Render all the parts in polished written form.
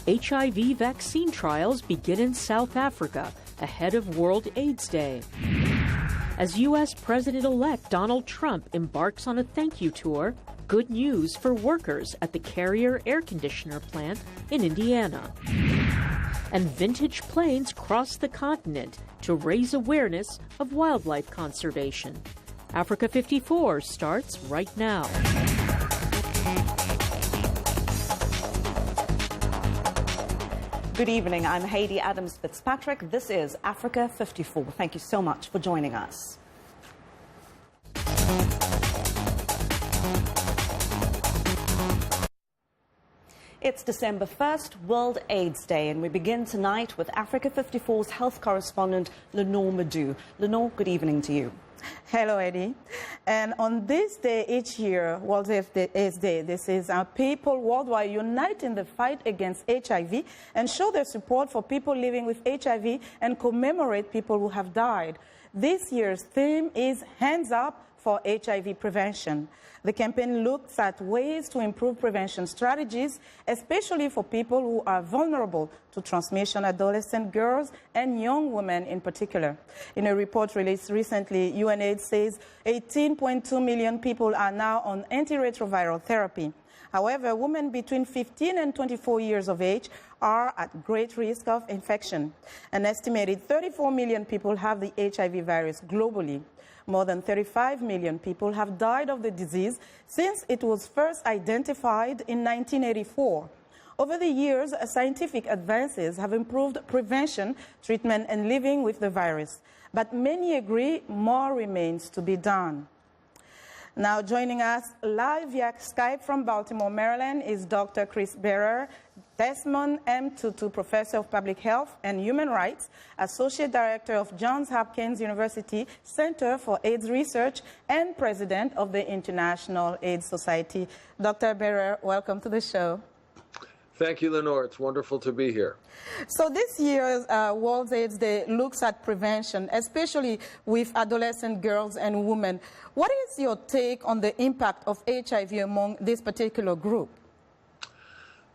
HIV vaccine trials begin in South Africa ahead of World AIDS Day. As U.S. President-elect Donald Trump embarks on a thank you tour, good news for workers at the Carrier air conditioner plant in Indiana. And vintage planes cross the continent to raise awareness of wildlife conservation. Africa 54 starts right now. Good evening, I'm Haiti Adams Fitzpatrick. This is Africa 54. Thank you so much for joining us. It's December 1st, World AIDS Day, and we begin tonight with Africa 54's health correspondent, Lenore Madu. Lenore, good evening to you. Hello, Eddie. And on this day each year, World AIDS Day, this is our people worldwide unite in the fight against HIV and show their support for people living with HIV and commemorate people who have died. This year's theme is Hands Up for HIV Prevention. The campaign looks at ways to improve prevention strategies, especially for people who are vulnerable to transmission, adolescent girls and young women in particular. In a report released recently, UNAIDS says 18.2 million people are now on antiretroviral therapy. However, women between 15 and 24 years of age are at great risk of infection. An estimated 34 million people have the HIV virus globally. More than 35 million people have died of the disease since it was first identified in 1984. Over the years, scientific advances have improved prevention, treatment, and living with the virus. But many agree more remains to be done. Now joining us live via Skype from Baltimore, Maryland is Dr. Chris Berer, Desmond M. Tutu Professor of Public Health and Human Rights, Associate Director of Johns Hopkins University Center for AIDS Research, and President of the International AIDS Society. Dr. Berer, welcome to the show. Thank you, Lenore. It's wonderful to be here. So this year's World AIDS Day looks at prevention, especially with adolescent girls and women. What is your take on the impact of HIV among this particular group?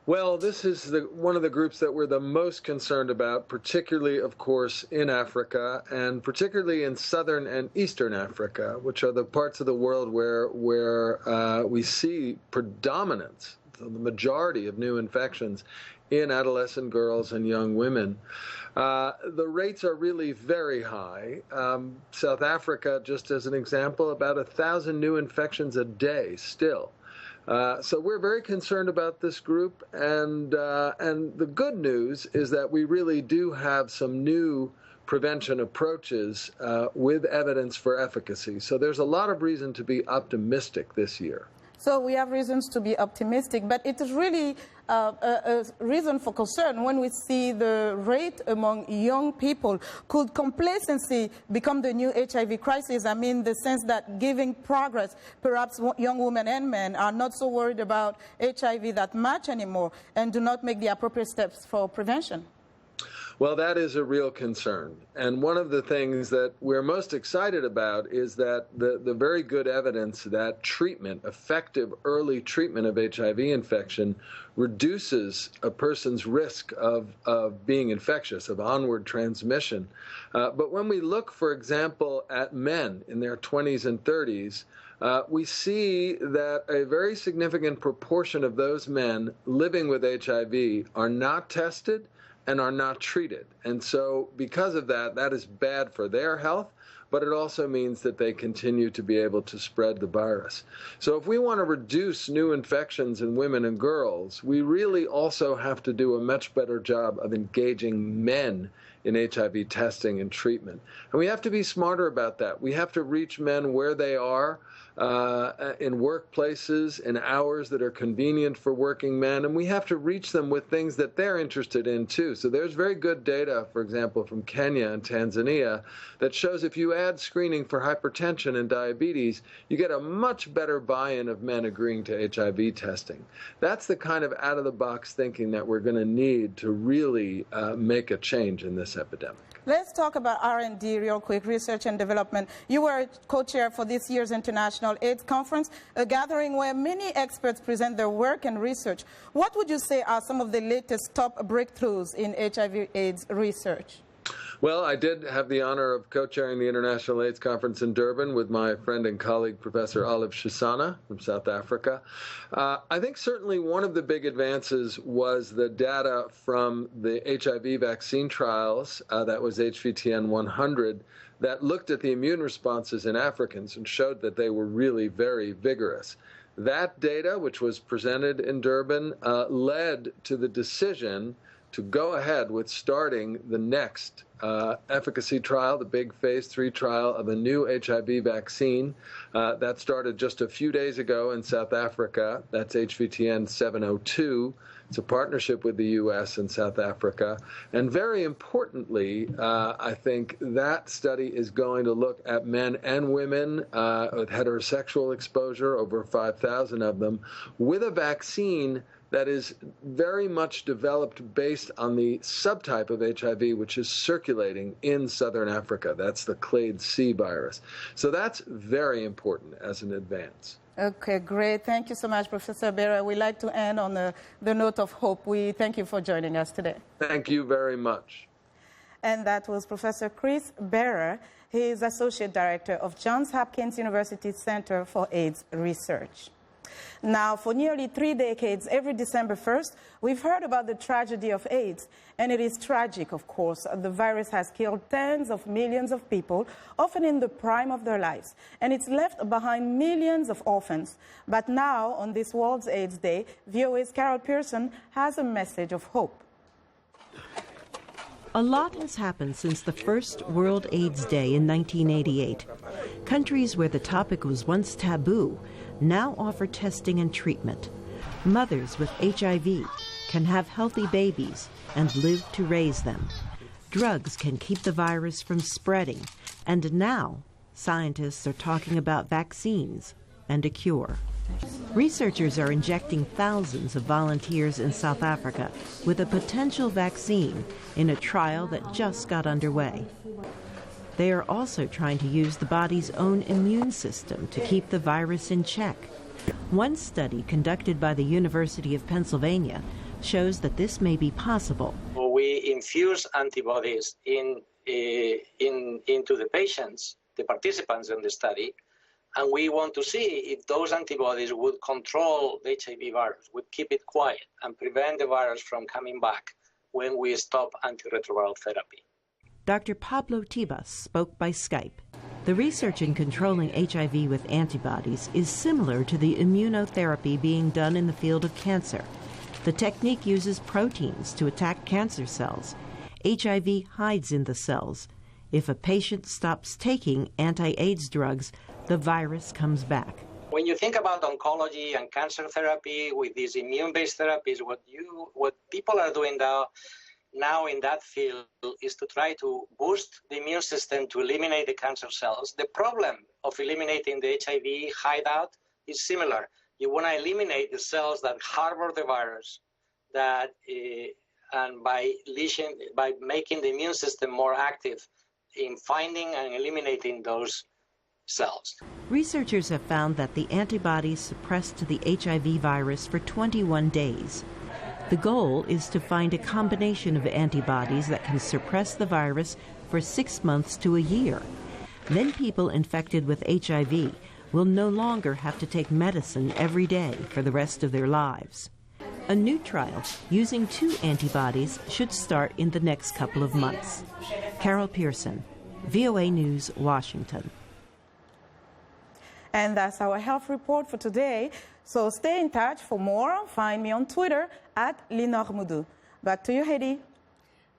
Well, this is one of the groups that we're the most concerned about, particularly, of course, in Africa, and particularly in southern and eastern Africa, which are the parts of the world where we see predominance, the majority of new infections in adolescent girls and young women. The rates are really very high. South Africa, just as an example, about 1,000 new infections a day still. So we're very concerned about this group, and the good news is that we really do have some new prevention approaches with evidence for efficacy. So there's a lot of reason to be optimistic this year. So we have reasons to be optimistic, but it is really a reason for concern when we see the rate among young people. Could complacency become the new HIV crisis? I mean, the sense that giving progress, perhaps young women and men are not so worried about HIV that much anymore and do not make the appropriate steps for prevention. Well, that is a real concern. And one of the things that we're most excited about is that the very good evidence that treatment, effective early treatment of HIV infection, reduces a person's risk of being infectious, of onward transmission. But when we look, for example, at men in their 20s and 30s, we see that a very significant proportion of those men living with HIV are not tested and are not treated. And so because of that, that is bad for their health, but it also means that they continue to be able to spread the virus. So if we want to reduce new infections in women and girls, we really also have to do a much better job of engaging men in HIV testing and treatment. And we have to be smarter about that. We have to reach men where they are, in workplaces, in hours that are convenient for working men, and we have to reach them with things that they're interested in too. So there's very good data, for example, from Kenya and Tanzania that shows if you add screening for hypertension and diabetes, you get a much better buy-in of men agreeing to HIV testing. That's the kind of out-of-the-box thinking that we're going to need to really make a change in this epidemic. Let's talk about R&D real quick, research and development. You were co-chair for this year's International AIDS Conference, a gathering where many experts present their work and research. What would you say are some of the latest top breakthroughs in HIV/AIDS research? Well, I did have the honor of co-chairing the International AIDS Conference in Durban with my friend and colleague, Professor Olive Shisana from South Africa. I think certainly one of the big advances was the data from the HIV vaccine trials, that was HVTN 100, that looked at the immune responses in Africans and showed that they were really very vigorous. That data, which was presented in Durban, led to the decision to go ahead with starting the next efficacy trial, the big phase 3 trial of a new HIV vaccine. That started just a few days ago in South Africa. That's HVTN 702. It's a partnership with the U.S. and South Africa. And very importantly, I think that study is going to look at men and women with heterosexual exposure, over 5,000 of them, with a vaccine that is very much developed based on the subtype of HIV which is circulating in southern Africa. That's the clade C virus. So that's very important as an advance. Okay, great. Thank you so much, Professor Berra. We'd like to end on the note of hope. We thank you for joining us today. Thank you very much. And that was Professor Chris Berra. He is Associate Director of Johns Hopkins University Center for AIDS Research. Now, for nearly 3 decades, every December 1st, we've heard about the tragedy of AIDS. And it is tragic, of course. The virus has killed tens of millions of people, often in the prime of their lives. And it's left behind millions of orphans. But now, on this World AIDS Day, VOA's Carol Pearson has a message of hope. A lot has happened since the first World AIDS Day in 1988. Countries where the topic was once taboo now offer testing and treatment. Mothers with HIV can have healthy babies and live to raise them. Drugs can keep the virus from spreading, and now scientists are talking about vaccines and a cure. Researchers are injecting thousands of volunteers in South Africa with a potential vaccine in a trial that just got underway. They are also trying to use the body's own immune system to keep the virus in check. One study conducted by the University of Pennsylvania shows that this may be possible. We infuse antibodies into the patients, the participants in the study, and we want to see if those antibodies would control the HIV virus, would keep it quiet and prevent the virus from coming back when we stop antiretroviral therapy. Dr. Pablo Tibas spoke by Skype. The research in controlling HIV with antibodies is similar to the immunotherapy being done in the field of cancer. The technique uses proteins to attack cancer cells. HIV hides in the cells. If a patient stops taking anti-AIDS drugs, the virus comes back. When you think about oncology and cancer therapy with these immune-based therapies, what people are doing now in that field is to try to boost the immune system to eliminate the cancer cells. The problem of eliminating the HIV hideout is similar. You want to eliminate the cells that harbor the virus, and by making the immune system more active in finding and eliminating those cells. Researchers have found that the antibodies suppressed the HIV virus for 21 days. The goal is to find a combination of antibodies that can suppress the virus for 6 months to a year. Then people infected with HIV will no longer have to take medicine every day for the rest of their lives. A new trial using 2 antibodies should start in the next couple of months. Carol Pearson, VOA News, Washington. And that's our health report for today. So stay in touch for more. Find me on Twitter @LenorMoudou. Back to you, Heidi.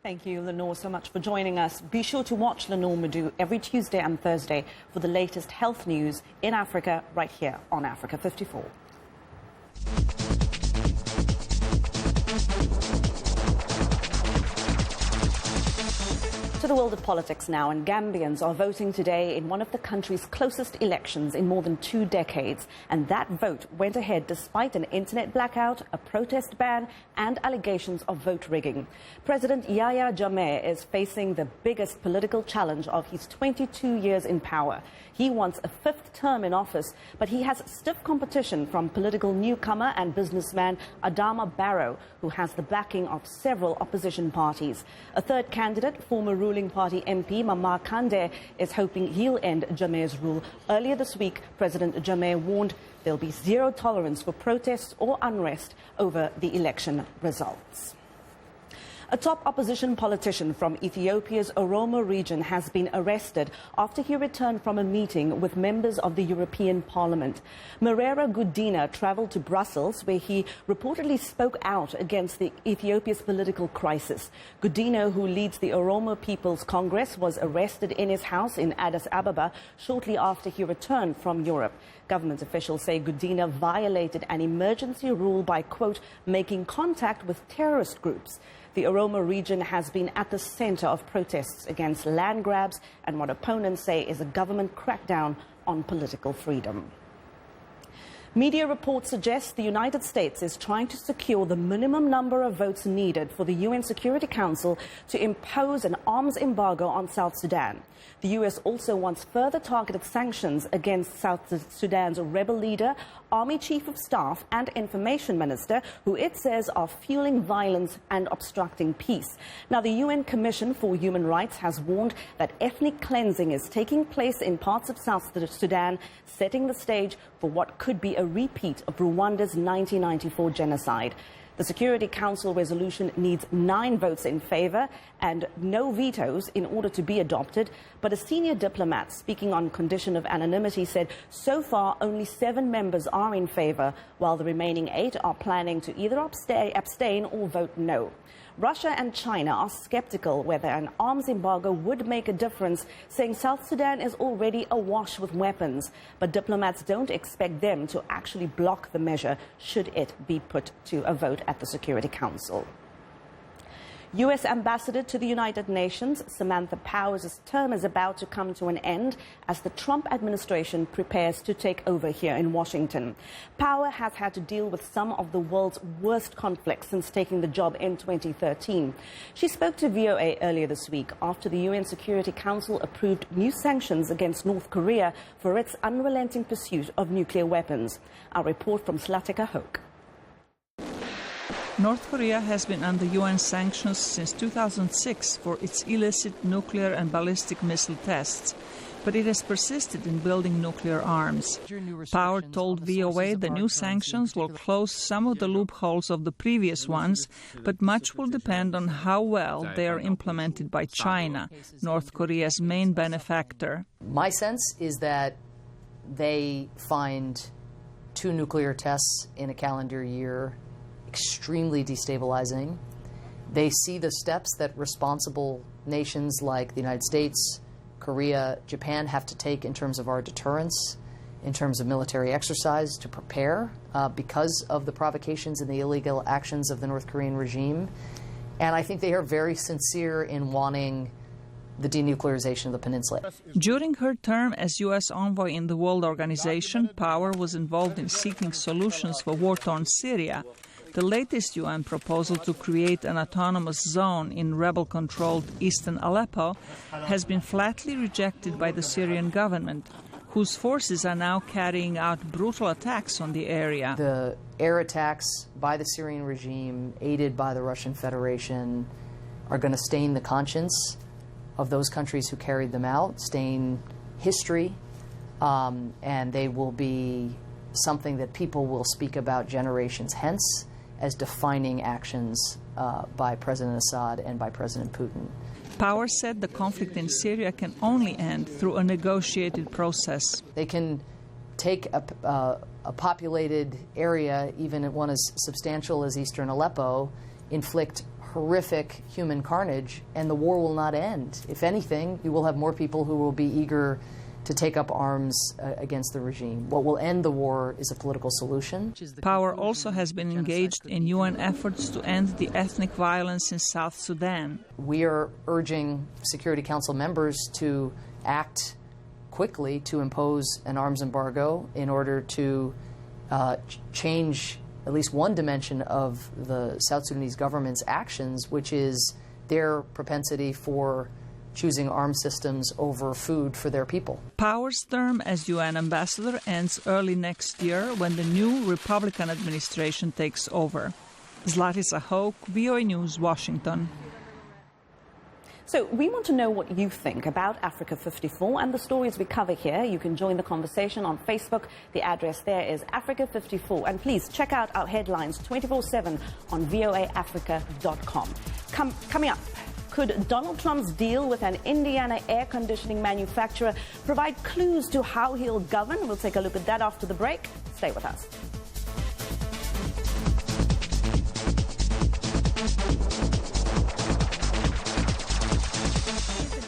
Thank you, Lenore, so much for joining us. Be sure to watch Lenore Moudou every Tuesday and Thursday for the latest health news in Africa, right here on Africa 54. To the world of politics now, and Gambians are voting today in one of the country's closest elections in more than 2 decades. And that vote went ahead despite an internet blackout, a protest ban and allegations of vote rigging. President Yahya Jammeh is facing the biggest political challenge of his 22 years in power. He wants a 5th term in office, but he has stiff competition from political newcomer and businessman Adama Barrow, who has the backing of several opposition parties. A third candidate, former ruling party MP Mama Kandeh, is hoping he'll end Jammeh's rule. Earlier this week, President Jammeh warned there'll be zero tolerance for protests or unrest over the election results. A top opposition politician from Ethiopia's Oromo region has been arrested after he returned from a meeting with members of the European Parliament. Merera Gudina travelled to Brussels, where he reportedly spoke out against Ethiopia's political crisis. Gudina, who leads the Oromo People's Congress, was arrested in his house in Addis Ababa shortly after he returned from Europe. Government officials say Gudina violated an emergency rule by, quote, making contact with terrorist groups. The Oromo region has been at the center of protests against land grabs and what opponents say is a government crackdown on political freedom. Media reports suggest the United States is trying to secure the minimum number of votes needed for the UN Security Council to impose an arms embargo on South Sudan. The US also wants further targeted sanctions against South Sudan's rebel leader, Army Chief of Staff and Information Minister, who it says are fueling violence and obstructing peace. Now, the UN Commission for Human Rights has warned that ethnic cleansing is taking place in parts of South Sudan, setting the stage for what could be a repeat of Rwanda's 1994 genocide. The Security Council resolution needs 9 votes in favor and no vetoes in order to be adopted. But a senior diplomat speaking on condition of anonymity said so far only 7 members are in favor, while the remaining 8 are planning to either abstain or vote no. Russia and China are skeptical whether an arms embargo would make a difference, saying South Sudan is already awash with weapons. But diplomats don't expect them to actually block the measure should it be put to a vote at the Security Council. U.S. Ambassador to the United Nations, Samantha Power's term is about to come to an end as the Trump administration prepares to take over here in Washington. Power has had to deal with some of the world's worst conflicts since taking the job in 2013. She spoke to VOA earlier this week after the UN Security Council approved new sanctions against North Korea for its unrelenting pursuit of nuclear weapons. Our report from Slatika Hoke. North Korea has been under UN sanctions since 2006 for its illicit nuclear and ballistic missile tests, but it has persisted in building nuclear arms. Power told VOA the new sanctions will close some of the loopholes of the previous ones, but much will depend on how well they are implemented by China, North Korea's main benefactor. My sense is that they find 2 nuclear tests in a calendar year extremely destabilizing. They see the steps that responsible nations like the United States, Korea, Japan have to take in terms of our deterrence, in terms of military exercise to prepare because of the provocations and the illegal actions of the North Korean regime. And I think they are very sincere in wanting the denuclearization of the peninsula. During her term as U.S. envoy in the World Organization, Power was involved in seeking solutions for war-torn Syria. The latest UN proposal to create an autonomous zone in rebel-controlled eastern Aleppo has been flatly rejected by the Syrian government, whose forces are now carrying out brutal attacks on the area. The air attacks by the Syrian regime, aided by the Russian Federation, are going to stain the conscience of those countries who carried them out, stain history, and they will be something that people will speak about generations hence as defining actions by President Assad and by President Putin. Power said the conflict in Syria can only end through a negotiated process. They can take a populated area, even one as substantial as eastern Aleppo, inflict horrific human carnage, and the war will not end. If anything, you will have more people who will be eager to take up arms against the regime. What will end the war is a political solution. Power also has been engaged in UN efforts to end the ethnic violence in South Sudan. We are urging Security Council members to act quickly to impose an arms embargo in order to change at least one dimension of the South Sudanese government's actions, which is their propensity for choosing armed systems over food for their people. Power's term as UN ambassador ends early next year when the new Republican administration takes over. Zlatisa Hoke, VOA News, Washington. So we want to know what you think about Africa 54 and the stories we cover here. You can join the conversation on Facebook. The address there is Africa 54. And please check out our headlines 24/7 on voaafrica.com. Coming up, could Donald Trump's deal with an Indiana air conditioning manufacturer provide clues to how he'll govern? We'll take a look at that after the break. Stay with us.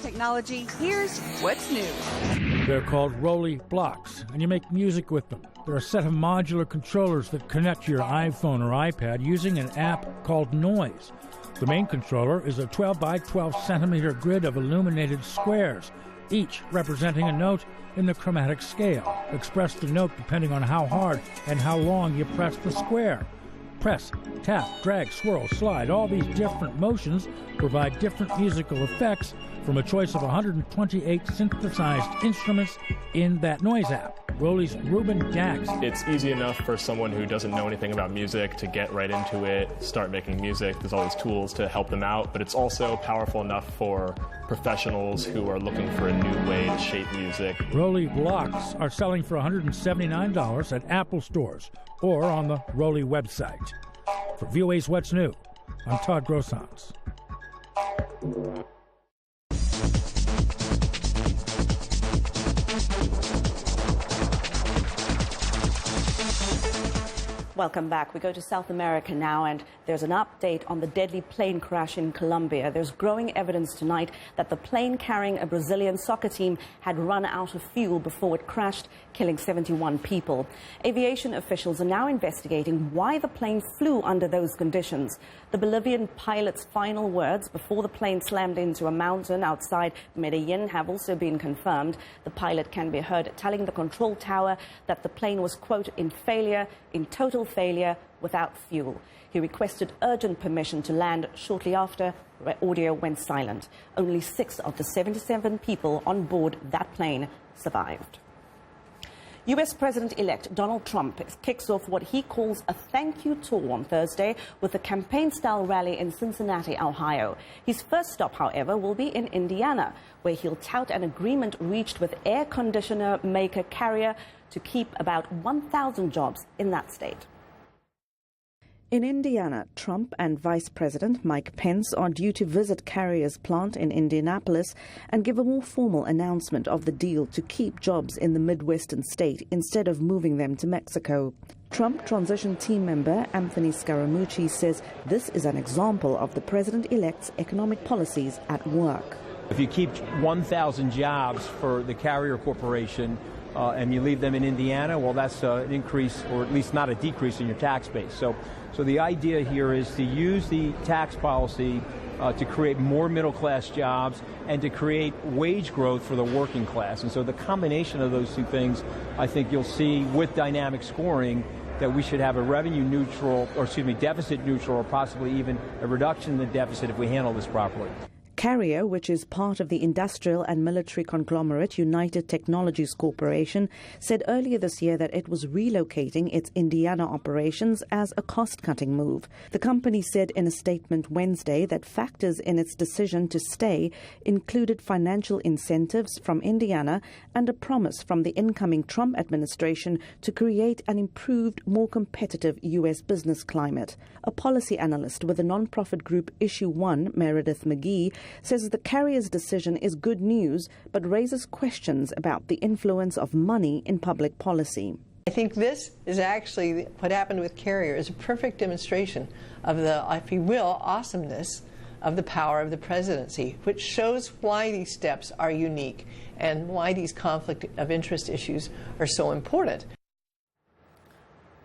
Technology, here's what's new. They're called Roly blocks, and you make music with them. They're a set of modular controllers that connect to your iPhone or iPad using an app called Noise. The main controller is a 12 by 12 centimeter grid of illuminated squares, each representing a note in the chromatic scale. Express the note depending on how hard and how long you press the square. Press, tap, drag, swirl, slide. All these different motions provide different musical effects from a choice of 128 synthesized instruments in that Noise app. Roly's Ruben Dax. It's easy enough for someone who doesn't know anything about music to get right into it, start making music. There's all these tools to help them out, but it's also powerful enough for professionals who are looking for a new way to shape music. Roly blocks are selling for $179 at Apple stores or on the Roly website. For VOA's What's New, I'm Todd Grossans. Welcome back. We go to South America now, and there's an update on the deadly plane crash in Colombia. There's growing evidence tonight that the plane carrying a Brazilian soccer team had run out of fuel before it crashed, killing 71 people. Aviation officials are now investigating why the plane flew under those conditions. The Bolivian pilot's final words before the plane slammed into a mountain outside Medellin have also been confirmed. The pilot can be heard telling the control tower that the plane was, quote, in total failure without fuel. He requested urgent permission to land shortly after. Audio went silent. Only 6 of the 77 people on board that plane survived. U.S. President-elect Donald Trump kicks off what he calls a thank you tour on Thursday with a campaign-style rally in Cincinnati, Ohio. His first stop, however, will be in Indiana, where he'll tout an agreement reached with air conditioner maker Carrier to keep about 1,000 jobs in that state. In Indiana, Trump and Vice President Mike Pence are due to visit Carrier's plant in Indianapolis and give a more formal announcement of the deal to keep jobs in the Midwestern state instead of moving them to Mexico. Trump transition team member Anthony Scaramucci says this is an example of the president-elect's economic policies at work. If you keep 1,000 jobs for the Carrier Corporation and you leave them in Indiana, well, that's an increase, or at least not a decrease in your tax base. So the idea here is to use the tax policy to create more middle-class jobs and to create wage growth for the working class. And so the combination of those two things, I think you'll see with dynamic scoring that we should have a revenue neutral, deficit neutral, or possibly even a reduction in the deficit if we handle this properly. Carrier, which is part of the industrial and military conglomerate United Technologies Corporation, said earlier this year that it was relocating its Indiana operations as a cost-cutting move. The company said in a statement Wednesday that factors in its decision to stay included financial incentives from Indiana and a promise from the incoming Trump administration to create an improved, more competitive U.S. business climate. A policy analyst with the nonprofit group Issue One, Meredith McGee, says the Carrier's decision is good news, but raises questions about the influence of money in public policy. I think this is actually what happened with Carrier is a perfect demonstration of the, if you will, awesomeness of the power of the presidency, which shows why these steps are unique and why these conflict of interest issues are so important.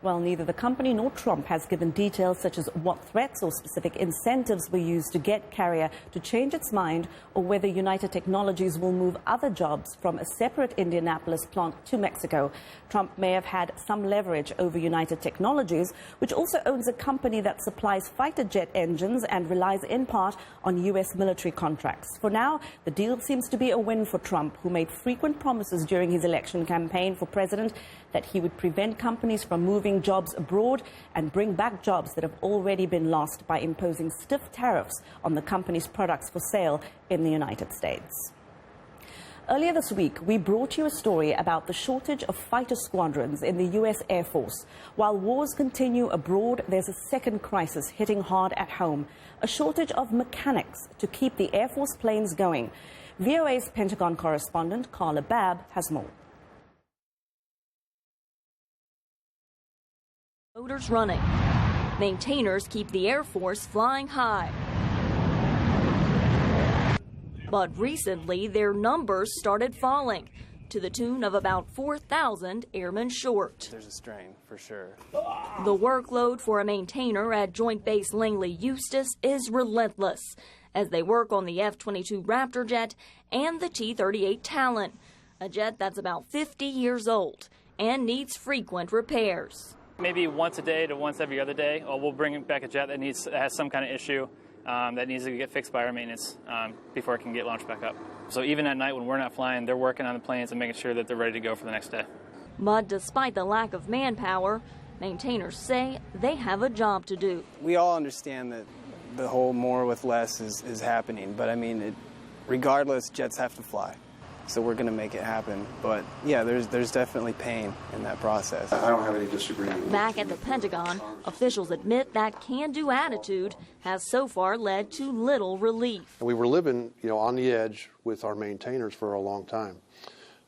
Well, neither the company nor Trump has given details such as what threats or specific incentives were used to get Carrier to change its mind, or whether United Technologies will move other jobs from a separate Indianapolis plant to Mexico. Trump may have had some leverage over United Technologies, which also owns a company that supplies fighter jet engines and relies in part on U.S. military contracts. For now, the deal seems to be a win for Trump, who made frequent promises during his election campaign for president that he would prevent companies from moving jobs abroad and bring back jobs that have already been lost by imposing stiff tariffs on the company's products for sale in the United States. Earlier this week, we brought you a story about the shortage of fighter squadrons in the U.S. Air Force. While wars continue abroad, there's a second crisis hitting hard at home, a shortage of mechanics to keep the Air Force planes going. VOA's Pentagon correspondent Carla Babb has more. Motors running. Maintainers keep the Air Force flying high. But recently, their numbers started falling to the tune of about 4,000 airmen short. There's a strain, for sure. The workload for a maintainer at Joint Base Langley Eustis is relentless as they work on the F-22 Raptor jet and the T-38 Talon, a jet that's about 50 years old and needs frequent repairs. Maybe once a day to once every other day, we'll bring back a jet that has some kind of issue that needs to get fixed by our maintenance before it can get launched back up. So even at night when we're not flying, they're working on the planes and making sure that they're ready to go for the next day. But despite the lack of manpower, maintainers say they have a job to do. We all understand that the whole more with less is happening, but I mean, regardless, jets have to fly. So we're going to make it happen. But yeah, there's definitely pain in that process. I don't have any disagreement. Back at the Pentagon, officials admit that can-do attitude has so far led to little relief. We were living, on the edge with our maintainers for a long time.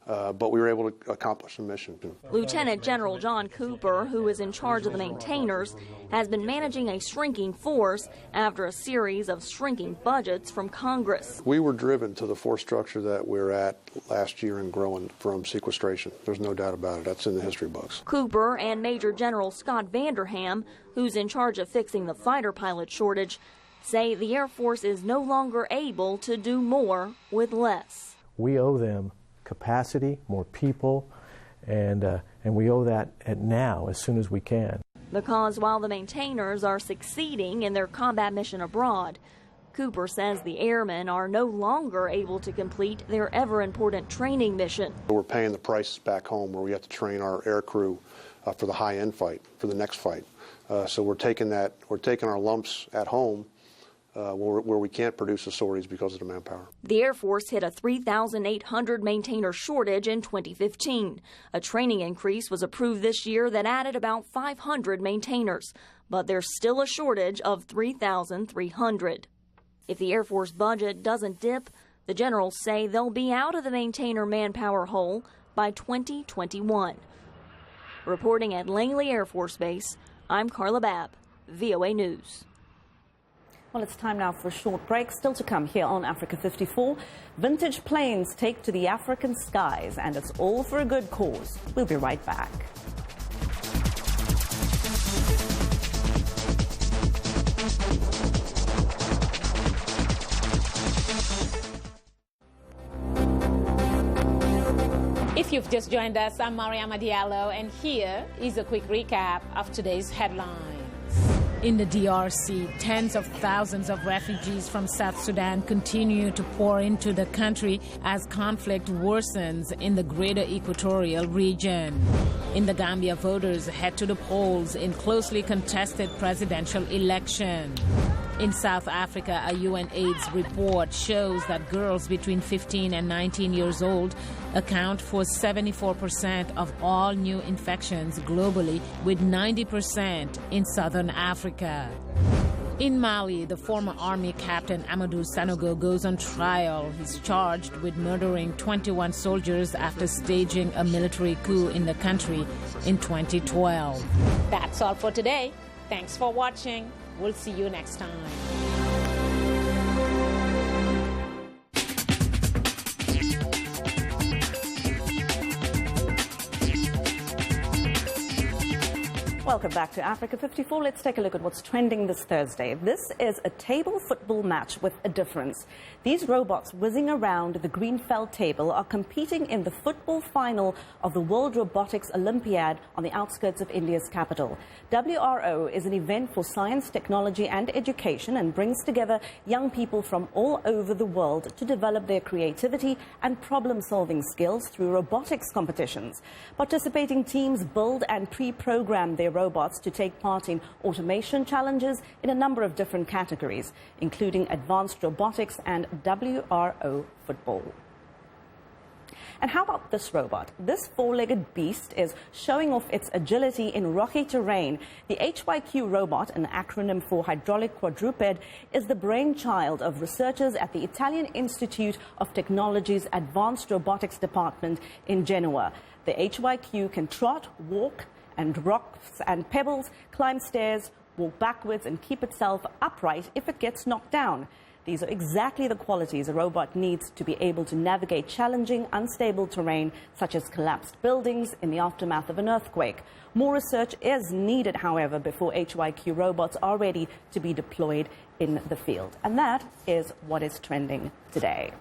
But we were able to accomplish the mission. Lieutenant General John Cooper, who is in charge of the maintainers, has been managing a shrinking force after a series of shrinking budgets from Congress. We were driven to the force structure that we're at last year and growing from sequestration. There's no doubt about it. That's in the history books. Cooper and Major General Scott Vanderham, who's in charge of fixing the fighter pilot shortage, say the Air Force is no longer able to do more with less. We owe them capacity, more people, and we owe that now as soon as we can. Because while the maintainers are succeeding in their combat mission abroad, Cooper says the airmen are no longer able to complete their ever-important training mission. We're paying the prices back home where we have to train our air crew for the high-end fight, for the next fight. So we're taking our lumps at home where we can't produce the sorties because of the manpower. The Air Force hit a 3,800 maintainer shortage in 2015. A training increase was approved this year that added about 500 maintainers, but there's still a shortage of 3,300. If the Air Force budget doesn't dip, the generals say they'll be out of the maintainer manpower hole by 2021. Reporting at Langley Air Force Base, I'm Carla Babb, VOA News. Well, it's time now for a short break. Still to come here on Africa 54. Vintage planes take to the African skies, and it's all for a good cause. We'll be right back. If you've just joined us, I'm Mariama Diallo, and here is a quick recap of today's headlines. In the DRC, tens of thousands of refugees from South Sudan continue to pour into the country as conflict worsens in the greater equatorial region. In the Gambia, voters head to the polls in closely contested presidential election. In South Africa, a UNAIDS report shows that girls between 15 and 19 years old account for 74% of all new infections globally, with 90% in southern Africa. In Mali, the former army captain Amadou Sanogo goes on trial. He's charged with murdering 21 soldiers after staging a military coup in the country in 2012. That's all for today. Thanks for watching. We'll see you next time. Welcome back to Africa 54. Let's take a look at what's trending this Thursday. This is a table football match with a difference. These robots whizzing around the Greenfeld table are competing in the football final of the World Robotics Olympiad on the outskirts of India's capital. WRO is an event for science, technology and education and brings together young people from all over the world to develop their creativity and problem-solving skills through robotics competitions. Participating teams build and pre-program their robots to take part in automation challenges in a number of different categories, including advanced robotics and WRO football. And how about this robot? This four-legged beast is showing off its agility in rocky terrain. The HYQ robot, an acronym for hydraulic quadruped, is the brainchild of researchers at the Italian Institute of Technology's Advanced Robotics Department in Genoa. The HYQ can trot, walk, and rocks and pebbles, climb stairs, walk backwards and keep itself upright if it gets knocked down. These are exactly the qualities a robot needs to be able to navigate challenging, unstable terrain, such as collapsed buildings in the aftermath of an earthquake. More research is needed, however, before HYQ robots are ready to be deployed in the field. And that is what is trending today.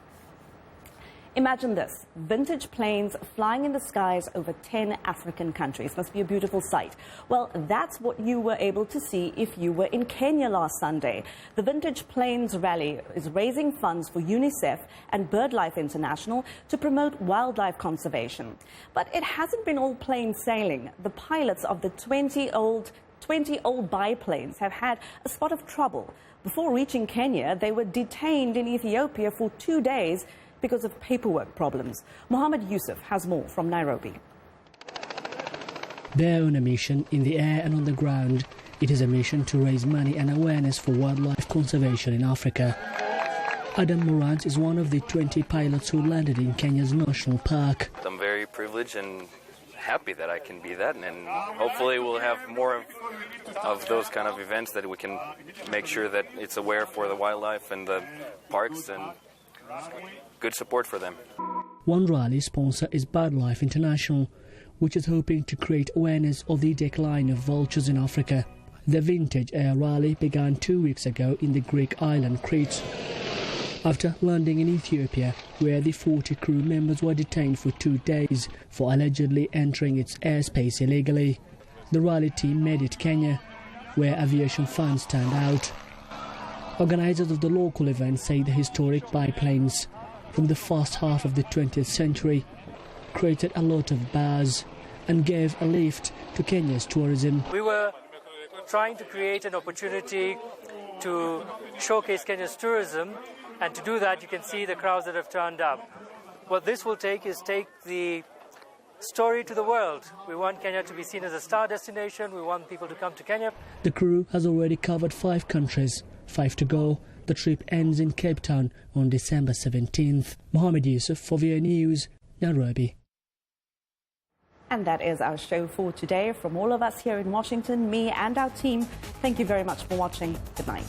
Imagine this, vintage planes flying in the skies over 10 African countries. Must be a beautiful sight. Well, that's what you were able to see if you were in Kenya last Sunday. The Vintage Planes Rally is raising funds for UNICEF and BirdLife International to promote wildlife conservation. But it hasn't been all plain sailing. The pilots of the 20 old biplanes have had a spot of trouble. Before reaching Kenya, they were detained in Ethiopia for 2 days because of paperwork problems. Mohammed Yusuf has more from Nairobi. They're on a mission in the air and on the ground. It is a mission to raise money and awareness for wildlife conservation in Africa. Adam Morant is one of the 20 pilots who landed in Kenya's national park. I'm very privileged and happy that I can be that, and hopefully we'll have more of those kind of events that we can make sure that it's aware for the wildlife and the parks and good support for them. One rally sponsor is BirdLife International, which is hoping to create awareness of the decline of vultures in Africa. The Vintage Air Rally began 2 weeks ago in the Greek island Crete, after landing in Ethiopia, where the 40 crew members were detained for 2 days for allegedly entering its airspace illegally. The rally team made it Kenya, where aviation fans turned out. Organizers of the local event say the historic biplanes from the first half of the 20th century created a lot of buzz and gave a lift to Kenya's tourism. We were trying to create an opportunity to showcase Kenya's tourism, and to do that you can see the crowds that have turned up. What this will take is take the story to the world. We want Kenya to be seen as a star destination. We want people to come to Kenya. The crew has already covered 5 countries, 5 to go. The trip ends in Cape Town on December 17th. Mohammed Yusuf for VOA News, Nairobi. And that is our show for today. From all of us here in Washington, me and our team, thank you very much for watching. Good night.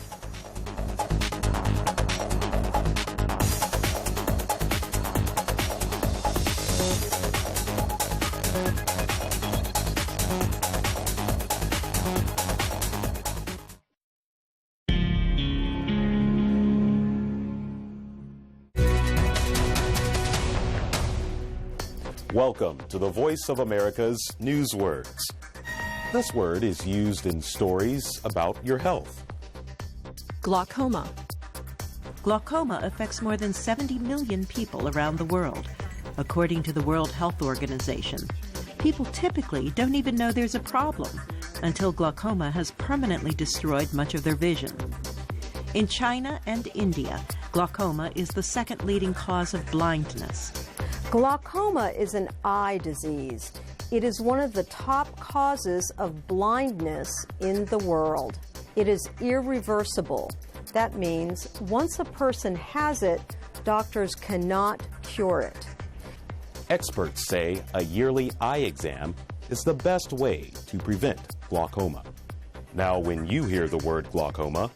Welcome to the Voice of America's Newswords. This word is used in stories about your health. Glaucoma. Glaucoma affects more than 70 million people around the world, according to the World Health Organization. People typically don't even know there's a problem until glaucoma has permanently destroyed much of their vision. In China and India, glaucoma is the second leading cause of blindness. Glaucoma is an eye disease. It is one of the top causes of blindness in the world. It is irreversible. That means once a person has it, doctors cannot cure it. Experts say a yearly eye exam is the best way to prevent glaucoma. Now, when you hear the word glaucoma,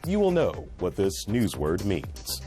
you will know what this newsword means.